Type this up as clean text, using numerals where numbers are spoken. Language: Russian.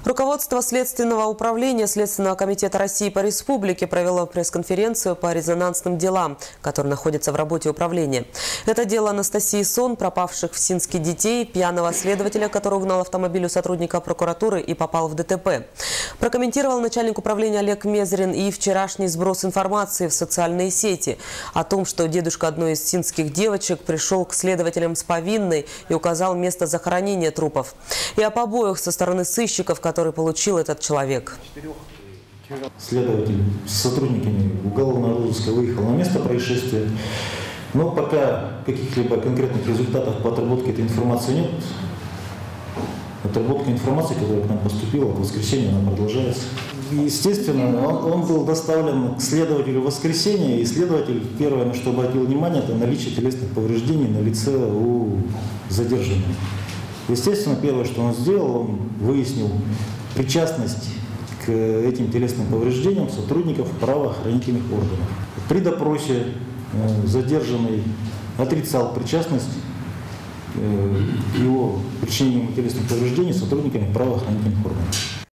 Руководство Следственного управления Следственного комитета России по республике провело пресс-конференцию по резонансным делам, которые находятся в работе управления. Это дело Анастасии Сон, пропавших в Синске детей, пьяного следователя, который угнал автомобиль у сотрудника прокуратуры и попал в ДТП. Прокомментировал начальник управления Олег Мезрин и вчерашний сброс информации в социальные сети о том, что дедушка одной из синских девочек пришел к следователям с повинной и указал место захоронения трупов. И о побоях со стороны сыщиков, который получил этот человек. Следователь с сотрудниками уголовного розыска выехал на место происшествия, но пока каких-либо конкретных результатов по отработке этой информации нет. Отработка информации, которая к нам поступила, в воскресенье она продолжается. Естественно, он был доставлен к следователю в воскресенье, и следователь первое, на что обратил внимание, это наличие телесных повреждений на лице у задержанного. Естественно, первое, что он сделал, он выяснил причастность к этим телесным повреждениям сотрудников правоохранительных органов. При допросе задержанный отрицал причастность его причинением телесных повреждений сотрудниками правоохранительных органов.